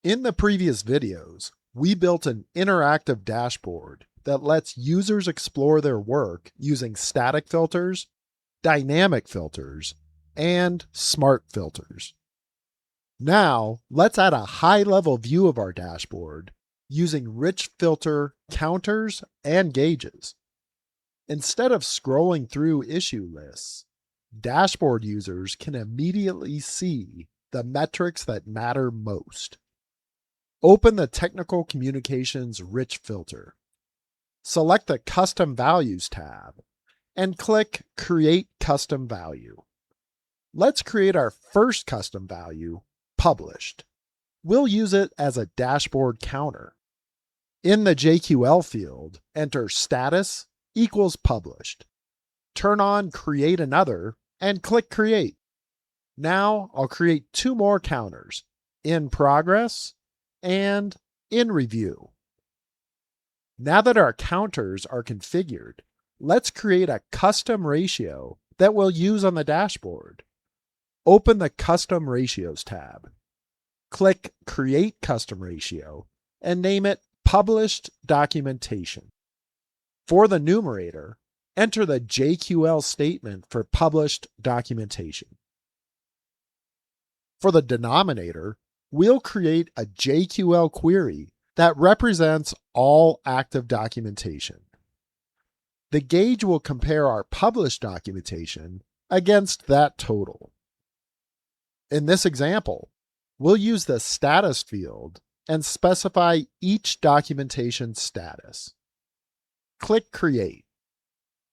In the previous videos, we built an interactive dashboard that lets users explore their work using static filters, dynamic filters, and smart filters. Now, let's add a high-level view of our dashboard using rich filter counters and gauges. Instead of scrolling through issue lists, dashboard users can immediately see the metrics that matter most. Open the Technical Communications Rich filter. Select the Custom Values tab and click Create Custom Value. Let's create our first custom value, Published. We'll use it as a dashboard counter. In the JQL field, enter status equals published. Turn on Create Another and click Create. Now I'll create two more counters, In Progress and In Review. Now that our counters are configured, let's create a custom ratio that we'll use on the dashboard. Open the Custom Ratios tab. Click Create Custom Ratio and name it Published Documentation. For the numerator, enter the JQL statement for published documentation. For the denominator, we'll create a JQL query that represents all active documentation. The gauge will compare our published documentation against that total. In this example, we'll use the status field and specify each documentation status. Click Create.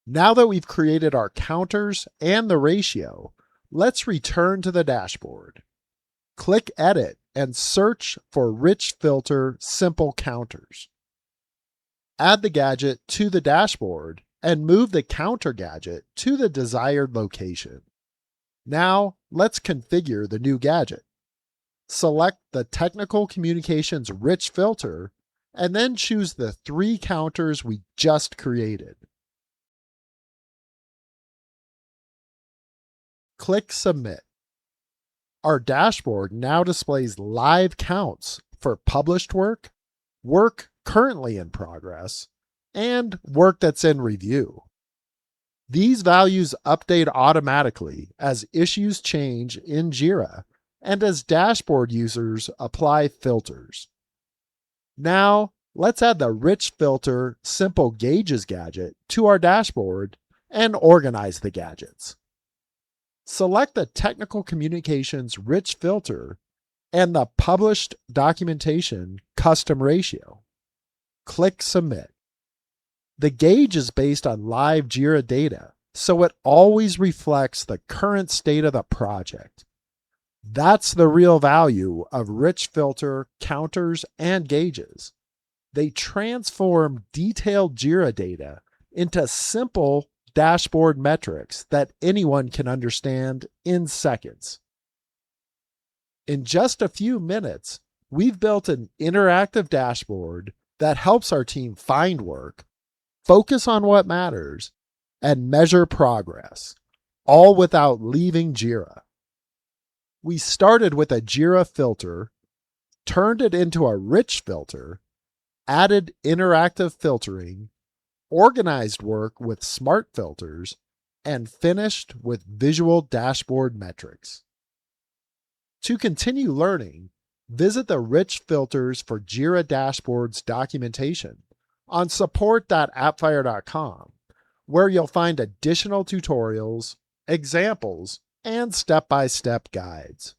Now that we've created our counters and the ratio, let's return to the dashboard. Click Edit and search for Rich Filter Simple Counters. Add the gadget to the dashboard and move the counter gadget to the desired location. Now, let's configure the new gadget. Select the Technical Communications Rich filter and then choose the three counters we just created. Click Submit. Our dashboard now displays live counts for published work, work currently in progress, and work that's in review. These values update automatically as issues change in Jira and as dashboard users apply filters. Now, let's add the Rich Filter Simple Gauges gadget to our dashboard and organize the gadgets. Select the Technical Communications Rich filter and the Published Documentation Custom Ratio. Click Submit. The gauge is based on live Jira data, so it always reflects the current state of the project. That's the real value of rich filter, counters, and gauges. They transform detailed Jira data into simple dashboard metrics that anyone can understand in seconds. In just a few minutes, we've built an interactive dashboard that helps our team find work, focus on what matters, and measure progress, all without leaving Jira. We started with a Jira filter, turned it into a rich filter, added interactive filtering, organized work with smart filters, and finished with visual dashboard metrics. To continue learning, visit the Rich Filters for Jira Dashboards documentation on support.appfire.com, where you'll find additional tutorials, examples, and step-by-step guides.